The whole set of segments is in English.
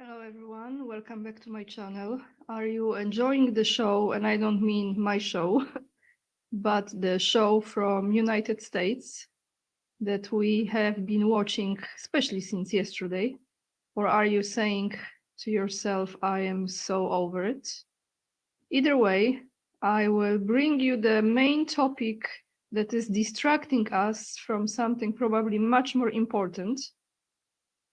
Hello everyone, welcome back to my channel. Are you enjoying the show? And I don't mean my show, but the show from United States that we have been watching, especially since yesterday. Or are you saying to yourself, I am so over it? Either way, I will bring you the main topic that is distracting us from something probably much more important.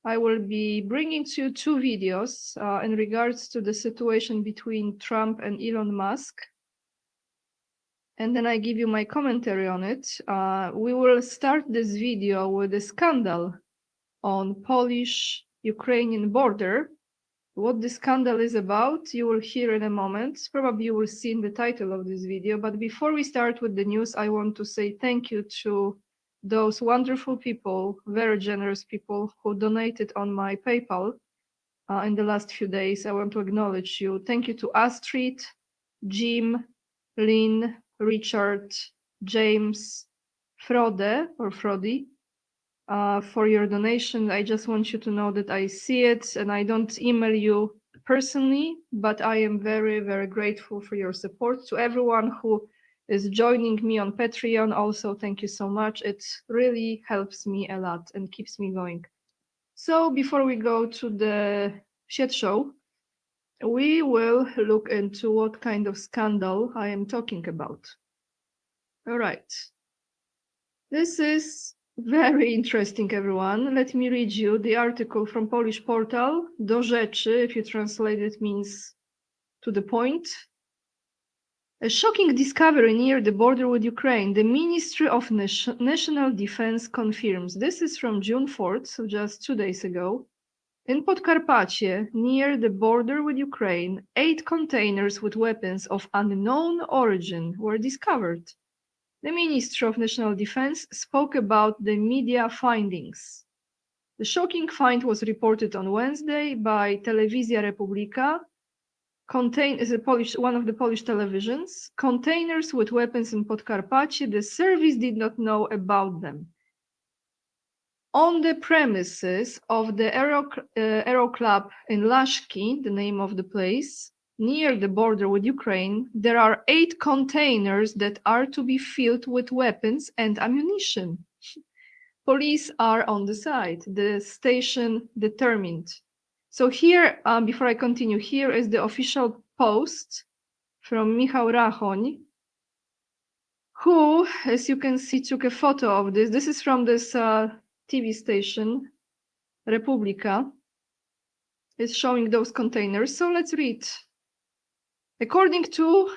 I will be bringing to you two videos in regards to the situation between Trump and Elon Musk. And then I give you my commentary on it. We will start this video with a scandal on Polish-Ukrainian border. What the scandal is about, you will hear in a moment. Probably you will see in the title of this video. But before we start with the news, I want to say thank you to those wonderful people, very generous people who donated on my PayPal in the last few days. I want to acknowledge you. Thank you to Astrid, Jim, Lynn, Richard, James, Frode or Frody for your donation. I just want you to know that I see it and I don't email you personally, but I am very, very grateful for your support. To everyone who is joining me on Patreon, also thank you so much. It really helps me a lot and keeps me going. So before we go to the shit show, we will look into what kind of scandal I am talking about. All right. This is very interesting, everyone. Let me read you the article from Polish portal. Do rzeczy, if you translate it, means to the point. A shocking discovery near the border with Ukraine. The Ministry of National Defense confirms. This is from June 4th, so just 2 days ago. In Podkarpacie, near the border with Ukraine, 8 containers with weapons of unknown origin were discovered. The Ministry of National Defense spoke about the media findings. The shocking find was reported on Wednesday by Telewizja Republika, one of the Polish televisions. Containers with weapons in Podkarpacie, the service did not know about them. On the premises of the Aero Club in Lashki, the name of the place, near the border with Ukraine, there are 8 containers that are to be filled with weapons and ammunition. Police are on the site, the station determined. So here, before I continue, here is the official post from Michał Rachoń, who, as you can see, took a photo of this. This is from this TV station, Republika, is showing those containers. So let's read. According to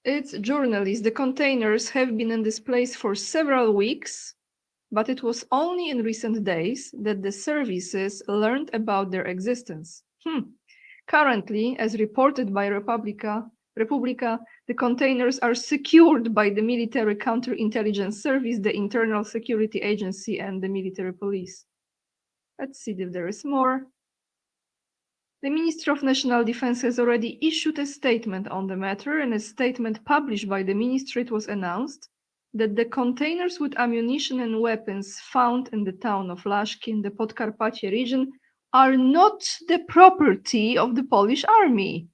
its journalists, the containers have been in this place for several weeks, but it was only in recent days that the services learned about their existence. Currently, as reported by Republika, the containers are secured by the military counterintelligence service, the internal security agency, and the military police. Let's see if there is more. The Ministry of National Defense has already issued a statement on the matter. In a statement published by the ministry, it was announced that the containers with ammunition and weapons found in the town of Lashki in the Podkarpacie region are not the property of the Polish army.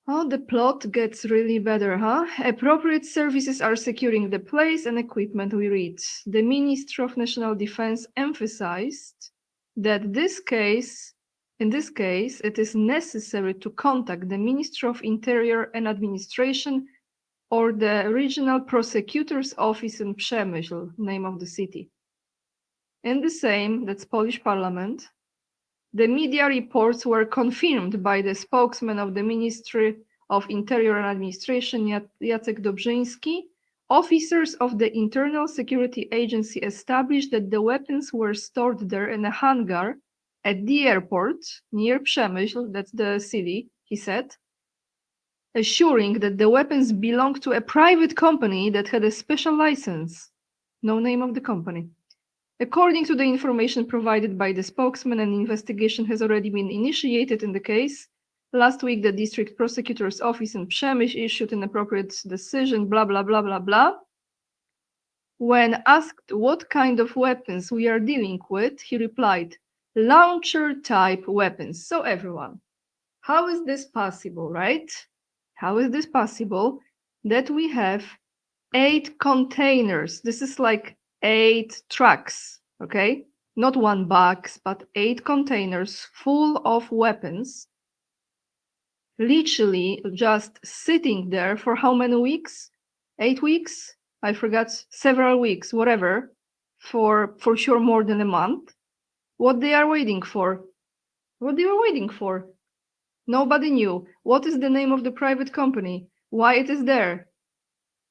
Oh, the plot gets really better, huh? Appropriate services are securing the place and equipment, we read. The Ministry of National Defense emphasized that in this case, it is necessary to contact the Ministry of Interior and Administration or the Regional Prosecutor's Office in Przemyśl, name of the city. In the same, that's Polish Parliament, the media reports were confirmed by the spokesman of the Ministry of Interior and Administration, Jacek Dobrzyński. Officers of the Internal Security Agency established that the weapons were stored there in a hangar at the airport near Przemyśl, that's the city, he said, assuring that the weapons belonged to a private company that had a special license. No name of the company. According to the information provided by the spokesman, an investigation has already been initiated in the case. Last week, the district prosecutor's office in Przemyśl issued an appropriate decision, blah, blah, blah, blah, blah. When asked what kind of weapons we are dealing with, he replied, launcher type weapons. So everyone, how is this possible, right? How is this possible that we have 8 containers? This is like 8 trucks, okay? Not one box, but 8 containers full of weapons, literally just sitting there for how many weeks? 8 weeks? I forgot, several weeks, whatever, for sure more than a month. What they are waiting for? What they were waiting for? Nobody knew. What is the name of the private company? Why it is there?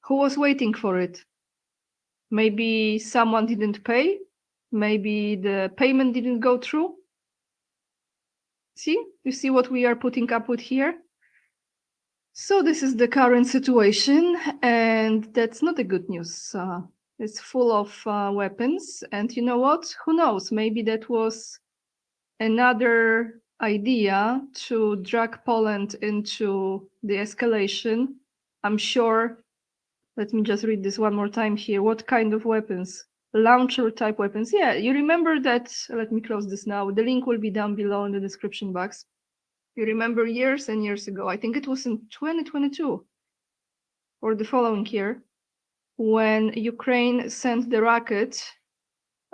Who was waiting for it? Maybe someone didn't pay? Maybe the payment didn't go through? See? You see what we are putting up with here? So this is the current situation, and that's not a good news. It's full of weapons, and you know what? Who knows? Maybe that was another idea to drag Poland into the escalation. I'm sure. Let me just read this one more time here. What kind of weapons? Launcher type weapons. Yeah, you remember that. Let me close this now. The link will be down below in the description box. You remember years and years ago, I think it was in 2022 or the following year, when Ukraine sent the rocket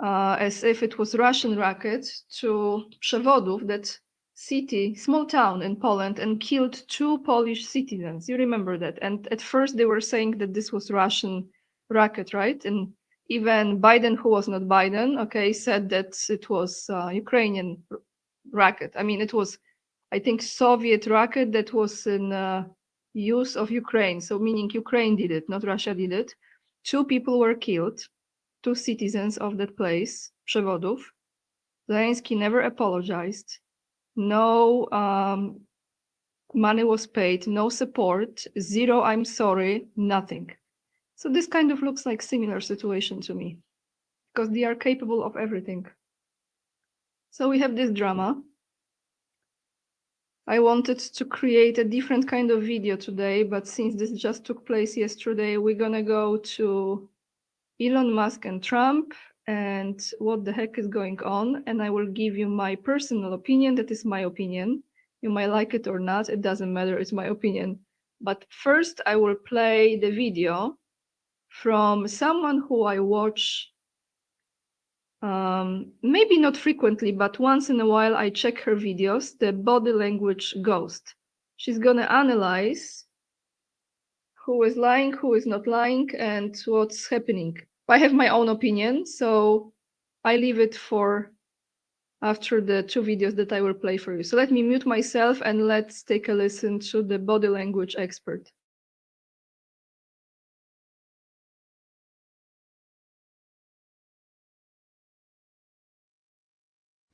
as if it was Russian rocket to Przewodów, that city, small town in Poland, and killed 2 Polish citizens. You remember that? And at first they were saying that this was Russian rocket, right? And even Biden, who was not Biden, okay, said that it was Ukrainian rocket. I mean, it was, I think, Soviet rocket that was in use of Ukraine. So meaning Ukraine did it, not Russia did it. 2 people were killed, 2 citizens of that place, Przewodów. Zelensky never apologized. No money was paid, no support, 0 I'm sorry, nothing. So this kind of looks like similar situation to me, because they are capable of everything. So we have this drama. I wanted to create a different kind of video today, but since this just took place yesterday, we're gonna go to Elon Musk and Trump and what the heck is going on, and I will give you my personal opinion. That is my opinion. You might like it or not, it doesn't matter, it's my opinion. But first I will play the video from someone who I watch maybe not frequently, but once in a while I check her videos, the body language ghost. She's gonna analyze who is lying, who is not lying, and what's happening. I have my own opinion, so I leave it for after the 2 videos that I will play for you. So let me mute myself and let's take a listen to the body language expert.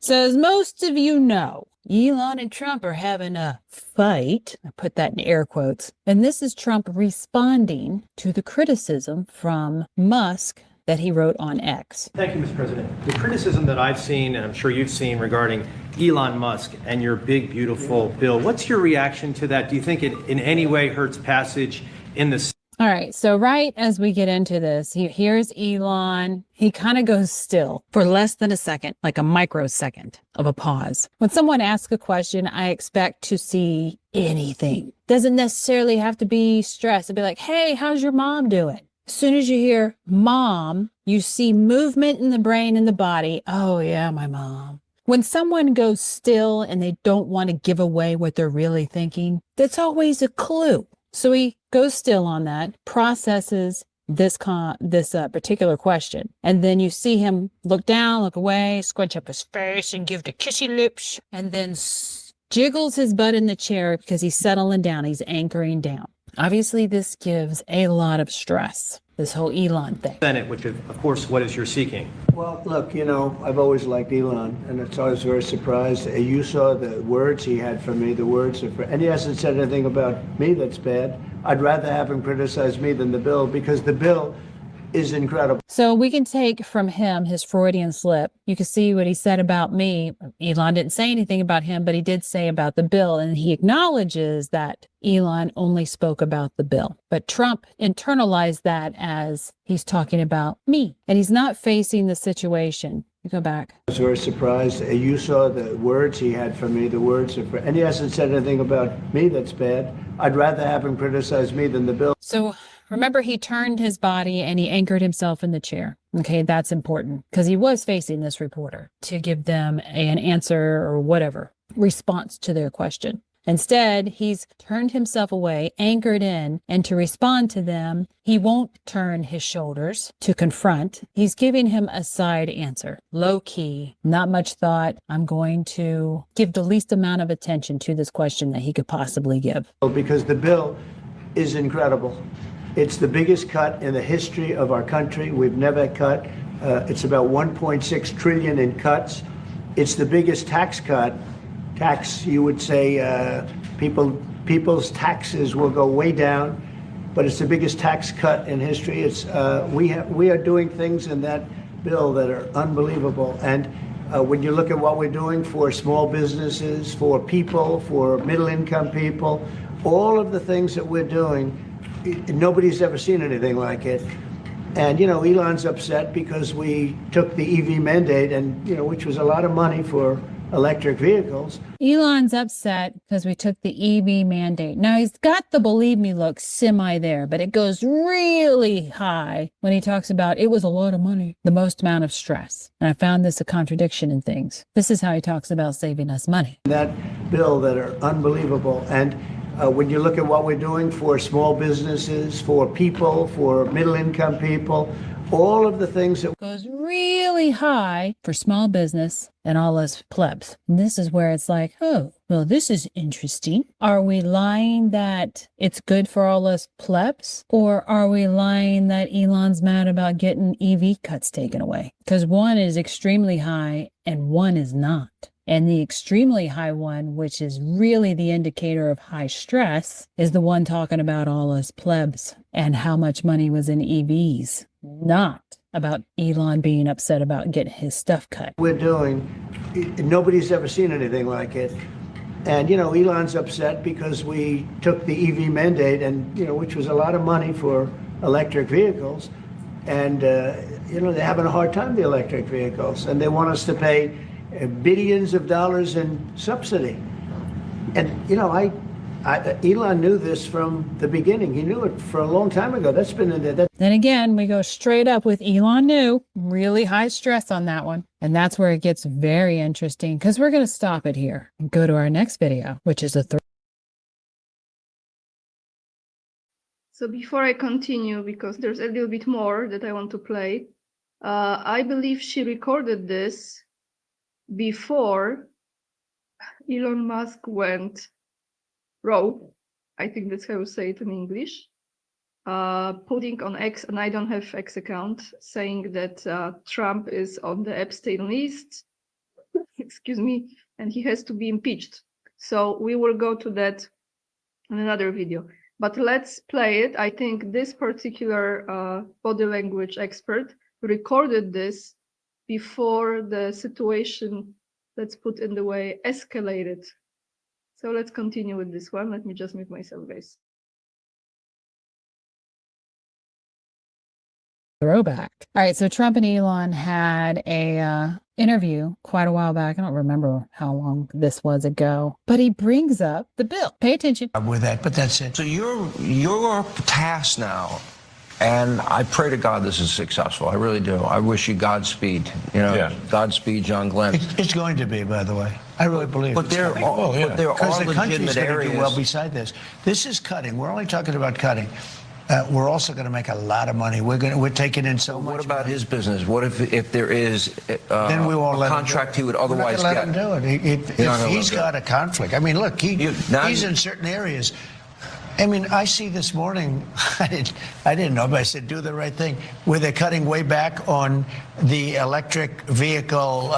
So as most of you know, Elon and Trump are having a fight. I put that in air quotes. And this is Trump responding to the criticism from Musk that he wrote on X. Thank you, Mr. President. The criticism that I've seen, and I'm sure you've seen, regarding Elon Musk and your big, beautiful bill, what's your reaction to that? Do you think it in any way hurts passage in the... All right, so right as we get into this, here's Elon. He kind of goes still for less than a second, like a microsecond of a pause. When someone asks a question, I expect to see anything. Doesn't necessarily have to be stress. It'd be like, hey, how's your mom doing? As soon as you hear mom, you see movement in the brain and the body. Oh yeah, my mom. When someone goes still and they don't want to give away what they're really thinking, that's always a clue. So he goes still on that, processes this particular question. And then you see him look down, look away, squinch up his face and give the kissy lips, and then jiggles his butt in the chair because he's settling down. He's anchoring down. Obviously, this gives a lot of stress, this whole Elon thing. Senate, which of course, what is you're seeking? Well, look, you know, I've always liked Elon, and it's always very surprised. You saw the words he had for me, the words of, and he hasn't said anything about me that's bad. I'd rather have him criticize me than the bill, because the bill is incredible. So we can take from him his Freudian slip. You can see what he said about me. Elon didn't say anything about him, but he did say about the bill. And he acknowledges that Elon only spoke about the bill. But Trump internalized that as he's talking about me. And he's not facing the situation. You go back. I was very surprised. You saw the words he had for me, the words are for, and he hasn't said anything about me that's bad. I'd rather have him criticize me than the bill. So remember, he turned his body and he anchored himself in the chair. Okay, that's important because he was facing this reporter to give them an answer or whatever response to their question. Instead, he's turned himself away, anchored in, and to respond to them, he won't turn his shoulders to confront. He's giving him a side answer, low key, not much thought. I'm going to give the least amount of attention to this question that he could possibly give. Because the bill is incredible. It's the biggest cut in the history of our country. We've never cut. It's about 1.6 trillion in cuts. It's the biggest tax cut. You would say people's taxes will go way down, but it's the biggest tax cut in history. It's we are doing things in that bill that are unbelievable. And when you look at what we're doing for small businesses, for people, for middle-income people, all of the things that we're doing, nobody's ever seen anything like it. And Elon's upset because we took the EV mandate, and which was a lot of money for electric vehicles. Elon's upset because we took the EV mandate. Now, he's got the believe me look semi there, but it goes really high when he talks about it was a lot of money, the most amount of stress. And I found this a contradiction in things. This is how he talks about saving us money. That bill that are unbelievable. And when you look at what we're doing for small businesses, for people, for middle-income people, all of the things that goes really high for small business and all us plebs. And this is where it's like, oh, well, this is interesting. Are we lying that it's good for all us plebs? Or are we lying that Elon's mad about getting EV cuts taken away? Because one is extremely high and one is not. And the extremely high one, which is really the indicator of high stress, is the one talking about all us plebs and how much money was in EVs, not about Elon being upset about getting his stuff cut. We're doing, nobody's ever seen anything like it. And, Elon's upset because we took the EV mandate, and, which was a lot of money for electric vehicles. And, they're having a hard time, the electric vehicles, and they want us to pay billions of dollars in subsidy. And, Elon knew this from the beginning. He knew it for a long time ago. That's been in there. Then again, we go straight up with Elon knew, really high stress on that one. And that's where it gets very interesting because we're going to stop it here and go to our next video, which is a So before I continue, because there's a little bit more that I want to play, I believe she recorded this before Elon Musk went rogue. I think that's how you say it in English. Putting on X, and I don't have X account, saying that Trump is on the Epstein list, excuse me, and he has to be impeached. So we will go to that in another video. But let's play it. I think this particular body language expert recorded this before the situation, let's put in the way, escalated. So let's continue with this one. Let me just mute myself, guys. throwback. All right, so Trump and Elon had a interview quite a while back. I don't remember how long this was ago, but he brings up the bill. Pay attention. With that, but that's it. So you're tasked now, and I pray to God this is successful. I really do. I wish you Godspeed. Godspeed, John Glenn. It's going to be, by the way. I really believe. But there are the country's legitimate going to areas. do well beside this. This is cutting. We're only talking about cutting. We're also going to make a lot of money. We're taking in so much. What about his business? What if there is then we won't a let contract he would we're not otherwise gonna get? let him do it. If he's got a conflict, I mean, look, he's in certain areas. I mean, I see this morning, I didn't know, but I said, do the right thing, where they're cutting way back on the electric vehicle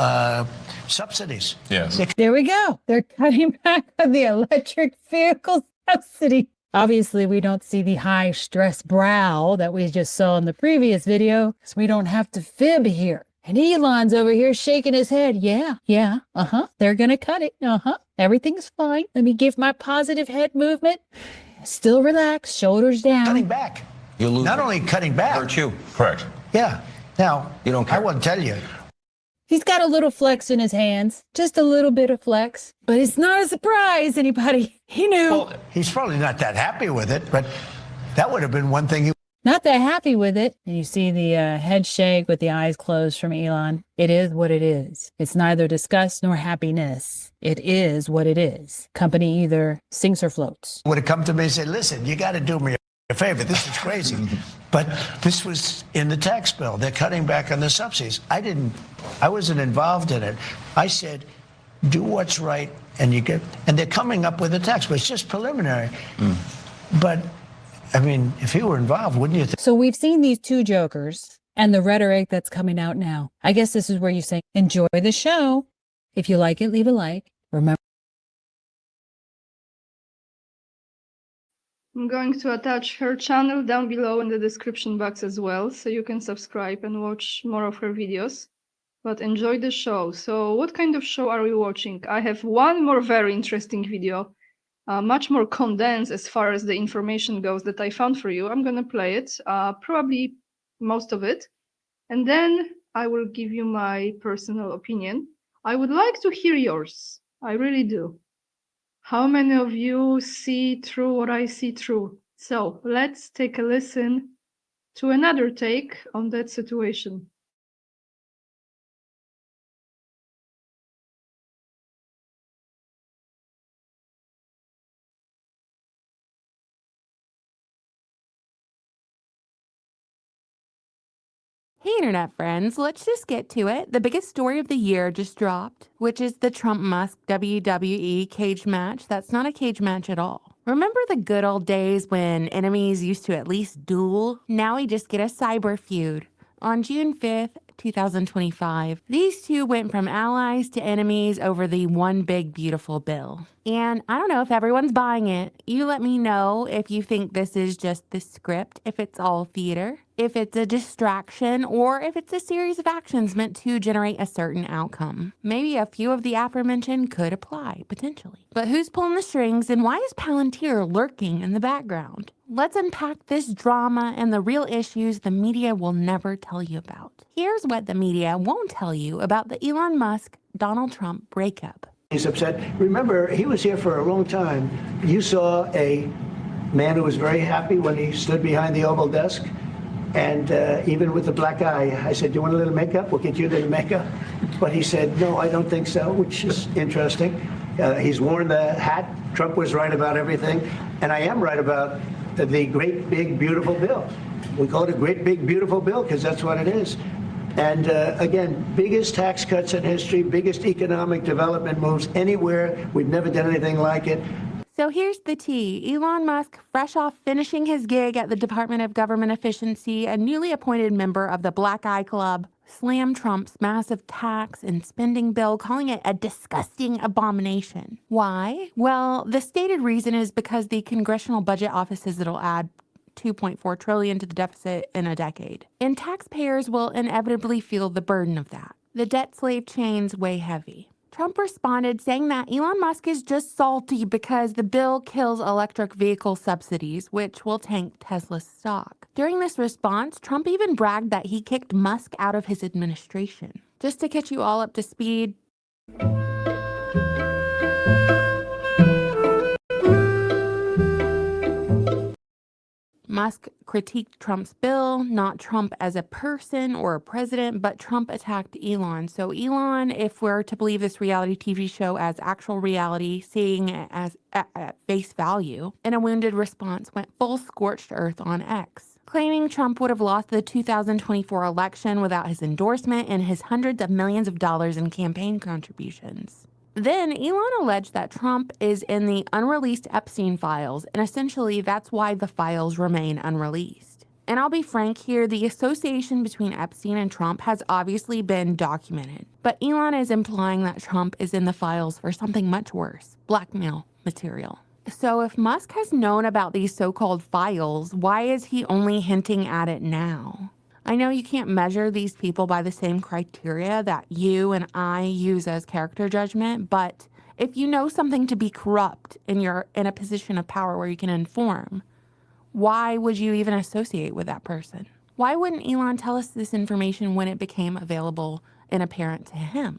subsidies. Yes. There we go. They're cutting back on the electric vehicle subsidy. Obviously, we don't see the high stress brow that we just saw in the previous video, because we don't have to fib here. And Elon's over here shaking his head. Yeah, they're going to cut it. Everything's fine. Let me give my positive head movement. Still relaxed, shoulders down. Cutting back. You lose. Not only cutting back. Hurt you. Correct. Yeah. Now, You don't care. I will tell you. He's got a little flex in his hands, just a little bit of flex, but it's not a surprise, anybody. He knew. Well, he's probably not that happy with it, but that would have been one thing he Not that happy with it. And you see the head shake with the eyes closed from Elon. It is what it is. It's neither disgust nor happiness. It is what it is. Company either sinks or floats. would have come to me and said, listen, you got to do me a favor. This is crazy. But this was in the tax bill. They're cutting back on the subsidies. I wasn't involved in it. I said, do what's right, and they're coming up with a tax, but it's just preliminary. But I mean, if he were involved, wouldn't you think? So we've seen these two jokers and the rhetoric that's coming out now. I guess this is where you say, enjoy the show. If you like it, leave a like. Remember. I'm going to attach her channel down below in the description box as well, so you can subscribe and watch more of her videos. But enjoy the show. So what kind of show are we watching? I have one more very interesting video, much more condensed as far as the information goes, that I found for you. I'm going to play it, probably most of it. And then I will give you my personal opinion. I would like to hear yours. I really do. How many of you see through what I see through? So let's take a listen to another take on that situation. Hey, Internet friends, let's just get to it. The biggest story of the year just dropped, which is the Trump-Musk WWE cage match. That's not a cage match at all. Remember the good old days when enemies used to at least duel? Now we just get a cyber feud. On June 5th, 2025, these two went from allies to enemies over the one big beautiful bill. And I don't know if everyone's buying it. You let me know if you think this is just the script, if it's all theater, if it's a distraction, or if it's a series of actions meant to generate a certain outcome. Maybe a few of the aforementioned could apply, potentially. But who's pulling the strings, and why is Palantir lurking in the background? Let's unpack this drama and the real issues the media will never tell you about. Here's what the media won't tell you about the Elon Musk-Donald Trump breakup. He's upset. Remember, he was here for a long time. You saw a man who was very happy when he stood behind the Oval Desk. And even with the black eye, I said, do you want a little makeup? We'll get you a little makeup. But he said, no, I don't think so, which is interesting. He's worn the hat. Trump was right about everything. And I am right about the great, big, beautiful bill. We call it a great, big, beautiful bill because that's what it is. And again, biggest tax cuts in history, biggest economic development moves anywhere. We've never done anything like it. So here's the tea. Elon Musk, fresh off finishing his gig at the Department of Government Efficiency, a newly appointed member of the Black Eye Club, slammed Trump's massive tax and spending bill, calling it a disgusting abomination. Why? Well, the stated reason is because the Congressional Budget Office says it'll add $2.4 trillion to the deficit in a decade. And taxpayers will inevitably feel the burden of that. The debt slave chains weigh heavy. Trump responded saying that Elon Musk is just salty because the bill kills electric vehicle subsidies, which will tank Tesla's stock. During this response, Trump even bragged that he kicked Musk out of his administration. Just to catch you all up to speed, Musk critiqued Trump's bill, not Trump as a person or a president, but Trump attacked Elon. So Elon, if we're to believe this reality TV show as actual reality, seeing it as at face value, in a wounded response, went full scorched earth on X, claiming Trump would have lost the 2024 election without his endorsement and his hundreds of millions of dollars in campaign contributions. Then Elon alleged that Trump is in the unreleased Epstein files, and essentially that's why the files remain unreleased. And I'll be frank here, the association between Epstein and Trump has obviously been documented. But Elon is implying that Trump is in the files for something much worse, blackmail material. So if Musk has known about these so-called files, why is he only hinting at it now? I know you can't measure these people by the same criteria that you and I use as character judgment, but if you know something to be corrupt and you're in a position of power where you can inform, why would you even associate with that person? Why wouldn't Elon tell us this information when it became available and apparent to him.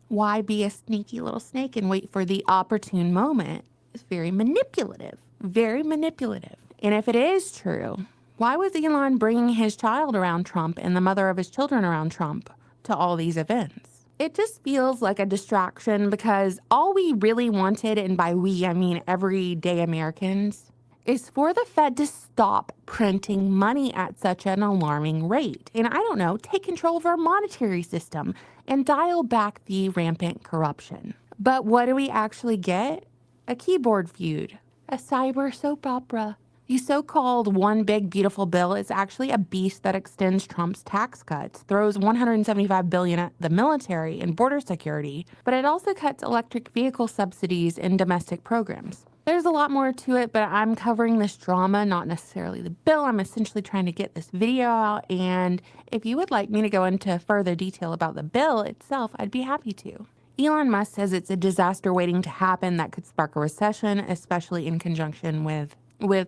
Why be a sneaky little snake and wait for the opportune moment? It's very manipulative, very manipulative. And if it is true, why was Elon bringing his child around Trump and the mother of his children around Trump to all these events? It just feels like a distraction because all we really wanted, and by we, I mean everyday Americans, is for the Fed to stop printing money at such an alarming rate. And I don't know, take control of our monetary system and dial back the rampant corruption. But what do we actually get? A keyboard feud, a cyber soap opera. The so-called one big beautiful bill is actually a beast that extends Trump's tax cuts, throws $175 billion at the military and border security, but it also cuts electric vehicle subsidies and domestic programs. There's a lot more to it, but I'm covering this drama, not necessarily the bill. I'm essentially trying to get this video out, and if you would like me to go into further detail about the bill itself, I'd be happy to. Elon Musk says it's a disaster waiting to happen that could spark a recession, especially in conjunction with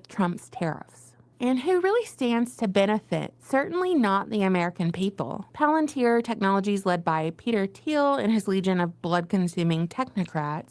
Trump's tariffs. And who really stands to benefit? Certainly not the American people. Palantir Technologies, led by Peter Thiel and his legion of blood-consuming technocrats.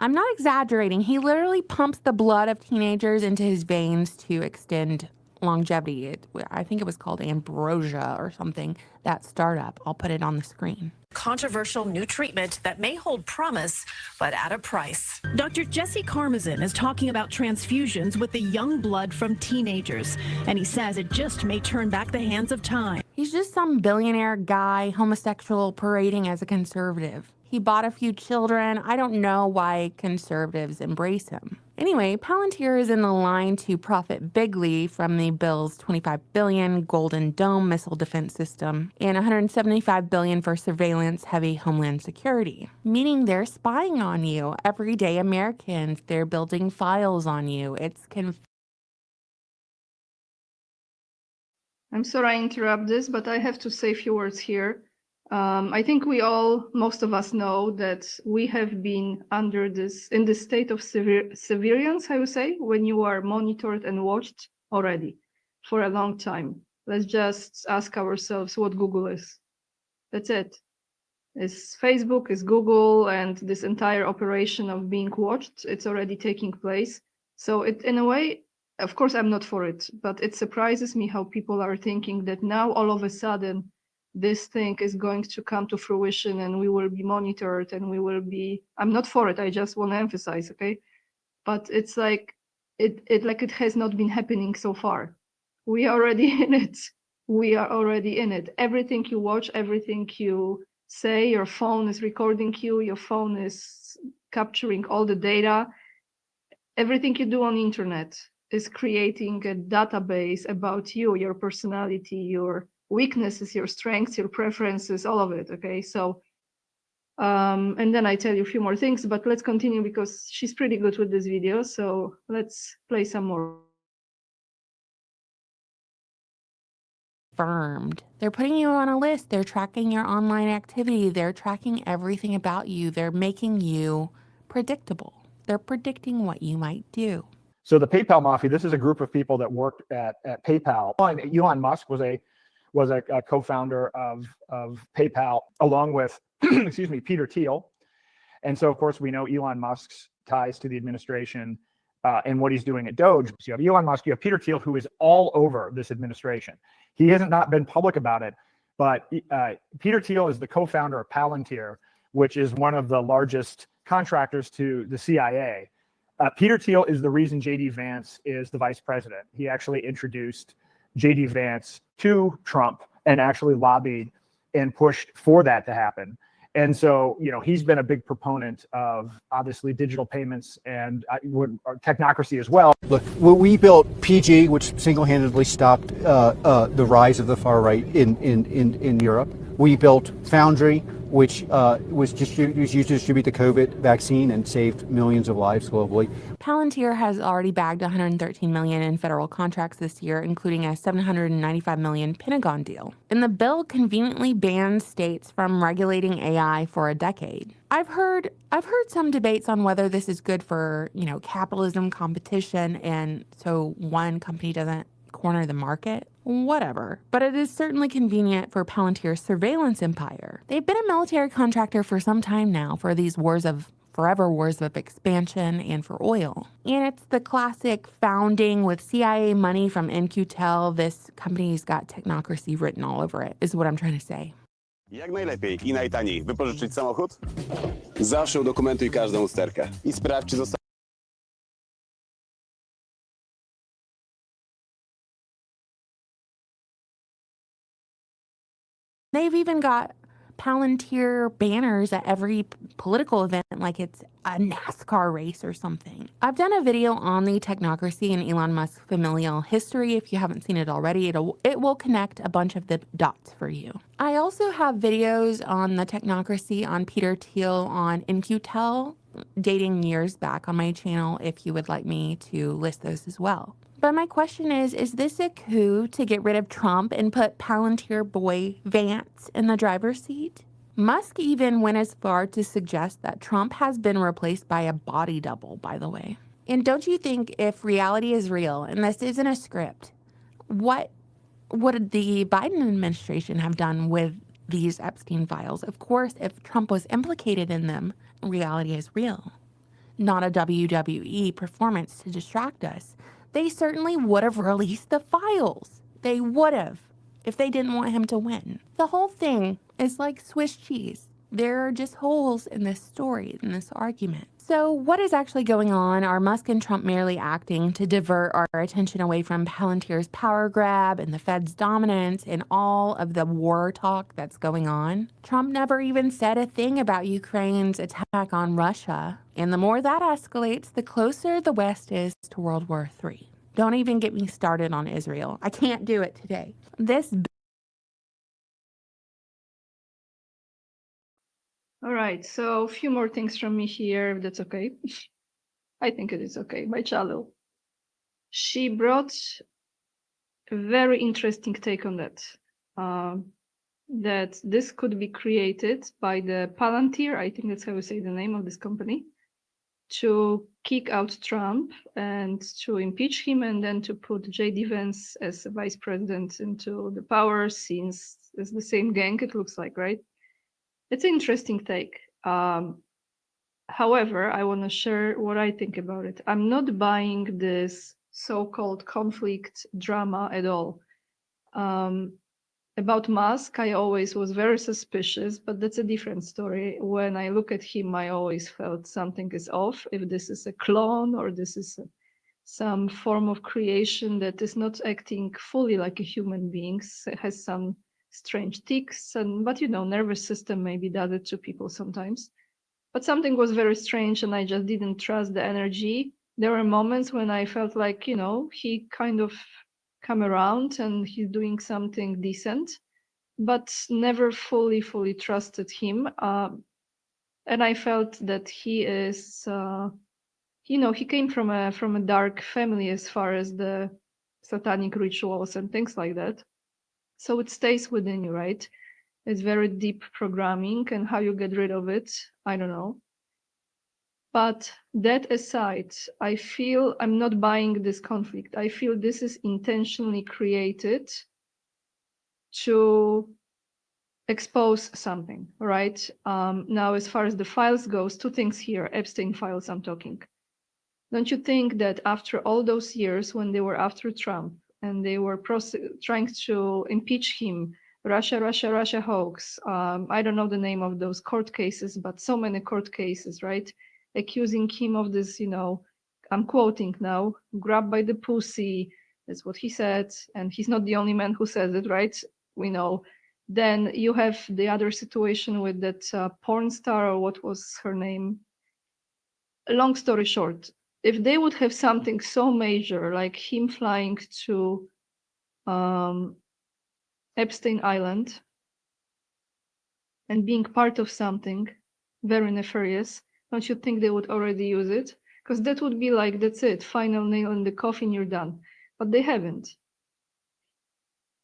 I'm not exaggerating. He literally pumps the blood of teenagers into his veins to extend longevity. I think it was called Ambrosia or something, that startup. I'll put it on the screen. Controversial new treatment that may hold promise, but at a price. Dr. Jesse Karmazin is talking about transfusions with the young blood from teenagers, and he says it just may turn back the hands of time. He's just some billionaire guy, homosexual, parading as a conservative. He bought a few children. I don't know why conservatives embrace him. Anyway, Palantir is in the line to profit bigly from the bill's $25 billion Golden Dome missile defense system and $175 billion for surveillance-heavy homeland security, meaning they're spying on you, everyday Americans. They're building files on you. It's I'm sorry I interrupt this, but I have to say a few words here. I think most of us know that we have been in this state of surveillance, I would say, when you are monitored and watched already for a long time. Let's just ask ourselves what Google is. That's it. It's Facebook, it's Google, and this entire operation of being watched, it's already taking place. So in a way, of course, I'm not for it, but it surprises me how people are thinking that now all of a sudden, this thing is going to come to fruition and we will be monitored and I'm not for it. I just want to emphasize, okay? But it's like, it has not been happening so far. We are already in it. We are already in it. Everything you watch, everything you say, your phone is recording you, your phone is capturing all the data. Everything you do on the internet is creating a database about you, your personality, your weaknesses, your strengths, your preferences, all of it, okay? So, and then I tell you a few more things, but let's continue because she's pretty good with this video, so let's play some more. Confirmed. They're putting you on a list. They're tracking your online activity. They're tracking everything about you. They're making you predictable. They're predicting what you might do. So the PayPal mafia, this is a group of people that worked at PayPal. Elon Musk was a co-founder of PayPal, along with, excuse me, Peter Thiel. And so, of course, we know Elon Musk's ties to the administration and what he's doing at Doge. So you have Elon Musk, you have Peter Thiel, who is all over this administration. He has not been public about it, but Peter Thiel is the co-founder of Palantir, which is one of the largest contractors to the CIA. Peter Thiel is the reason J.D. Vance is the vice president. He actually introduced J.D. Vance to Trump and actually lobbied and pushed for that to happen. And so, you know, he's been a big proponent of obviously digital payments and technocracy as well. Look, we built PG, which single-handedly stopped the rise of the far right in Europe. We built Foundry, which was used to distribute the COVID vaccine and saved millions of lives globally. Palantir has already bagged $113 million in federal contracts this year, including a $795 million Pentagon deal. And the bill conveniently bans states from regulating AI for a decade. I've heard some debates on whether this is good for, capitalism, competition, and so one company doesn't corner the market. Whatever. But it is certainly convenient for Palantir's surveillance empire. They've been a military contractor for some time now for these forever wars of expansion and for oil. And it's the classic founding with CIA money from NQTel. This company's got technocracy written all over it, is what I'm trying to say. Jak najlepiej i najtaniej wypożyczyć samochód? Zawsze udokumentuj każdą usterkę i sprawdź, czy została. They've even got Palantir banners at every political event like it's a NASCAR race or something. I've done a video on the technocracy and Elon Musk's familial history. If you haven't seen it already, it will connect a bunch of the dots for you. I also have videos on the technocracy on Peter Thiel on NQTel dating years back on my channel if you would like me to list those as well. But my question is this a coup to get rid of Trump and put Palantir boy Vance in the driver's seat? Musk even went as far to suggest that Trump has been replaced by a body double, by the way. And don't you think if reality is real and this isn't a script, what would the Biden administration have done with these Epstein files? Of course, if Trump was implicated in them, reality is real, not a WWE performance to distract us. They certainly would have released the files. They would have, if they didn't want him to win. The whole thing is like Swiss cheese. There are just holes in this story, in this argument. So what is actually going on? Are Musk and Trump merely acting to divert our attention away from Palantir's power grab and the Fed's dominance and all of the war talk that's going on? Trump never even said a thing about Ukraine's attack on Russia. And the more that escalates, the closer the West is to World War III. Don't even get me started on Israel. I can't do it today. All right, so a few more things from me here, if that's okay. I think it is okay. By Chalo. She brought a very interesting take on that. That this could be created by the Palantir, I think that's how we say the name of this company, to kick out Trump and to impeach him and then to put J.D. Vance as a vice president into the power, since it's the same gang, it looks like, right? It's an interesting take. However, I want to share what I think about it. I'm not buying this so-called conflict drama at all. About Musk, I always was very suspicious, but that's a different story. When I look at him, I always felt something is off. If this is a clone or this is some form of creation that is not acting fully like a human being, has some strange tics, but you know, nervous system maybe does it to people sometimes. But something was very strange and I just didn't trust the energy. There were moments when I felt like, you know, he kind of come around and he's doing something decent, but never fully trusted him. And I felt that he is, you know, he came from a dark family as far as the satanic rituals and things like that. So it stays within you, right? It's very deep programming, and how you get rid of it, I don't know. But that aside, I feel I'm not buying this conflict. I feel this is intentionally created to expose something, right? Now, as far as the files goes, two things here, Epstein files I'm talking. Don't you think that after all those years when they were after Trump, and they were trying to impeach him, Russia hoax. I don't know the name of those court cases, but so many court cases, right? Accusing him of this, you know, I'm quoting now, grab by the pussy. That's what he said. And he's not the only man who says it, right? We know. Then you have the other situation with that porn star, or what was her name? Long story short, if they would have something so major like him flying to Epstein Island and being part of something very nefarious, don't you think they would already use it? Because that would be like, that's it, final nail in the coffin, you're done. But they haven't.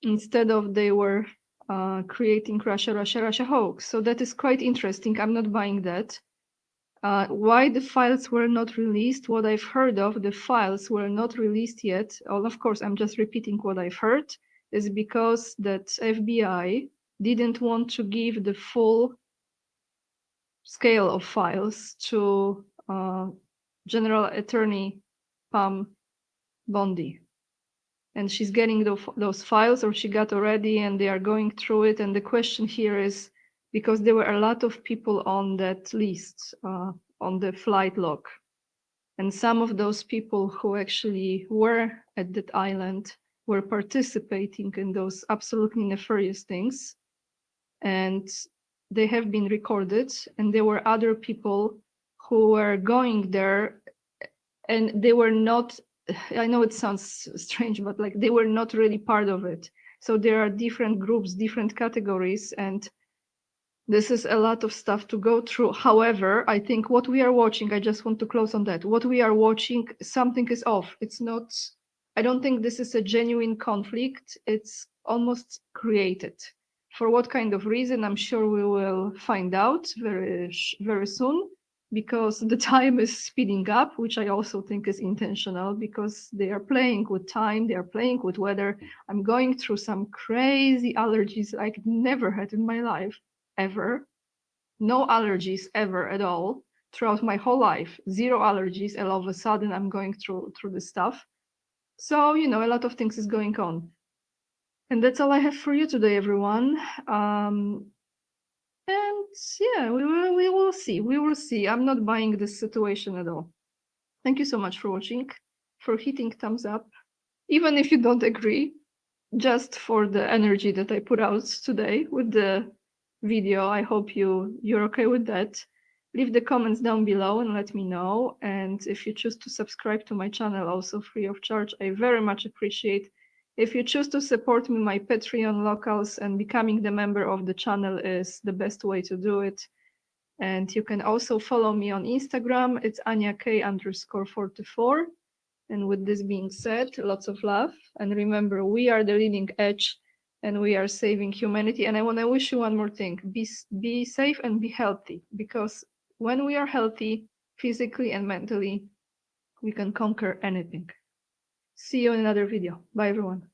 Instead of, they were creating Russia hoax. So that is quite interesting. I'm not buying that. Why the files were not released? What I've heard of, the files were not released yet. Well, of course, I'm just repeating what I've heard, is because that FBI didn't want to give the full scale of files to General Attorney Pam Bondi. And she's getting those files, or she got already, and they are going through it. And the question here is, because there were a lot of people on that list, on the flight log. And some of those people who actually were at that island were participating in those absolutely nefarious things. And they have been recorded. And there were other people who were going there, and they were not, I know it sounds strange, but like they were not really part of it. So there are different groups, different categories, and this is a lot of stuff to go through. However, I think what we are watching, I just want to close on that. What we are watching, something is off. It's not, I don't think this is a genuine conflict. It's almost created. For what kind of reason, I'm sure we will find out very soon, because the time is speeding up, which I also think is intentional, because they are playing with time, they are playing with weather. I'm going through some crazy allergies I've never had in my life, ever. No allergies ever at all throughout my whole life. Zero allergies, and all of a sudden I'm going through this stuff. So, you know, a lot of things is going on. And that's all I have for you today, everyone. And yeah, we will see. We will see. I'm not buying this situation at all. Thank you so much for watching, for hitting thumbs up, even if you don't agree, just for the energy that I put out today with the video. I hope you're okay with that. Leave the comments down below and let me know. And if you choose to subscribe to my channel, also free of charge, I very much appreciate. If you choose to support me, my Patreon locals and becoming the member of the channel is the best way to do it. And you can also follow me on Instagram. It's AniaK_44. And with this being said, lots of love. And remember, we are the leading edge and we are saving humanity. And I want to wish you one more thing. Be safe and be healthy, because when we are healthy, physically and mentally, we can conquer anything. See you in another video. Bye, everyone.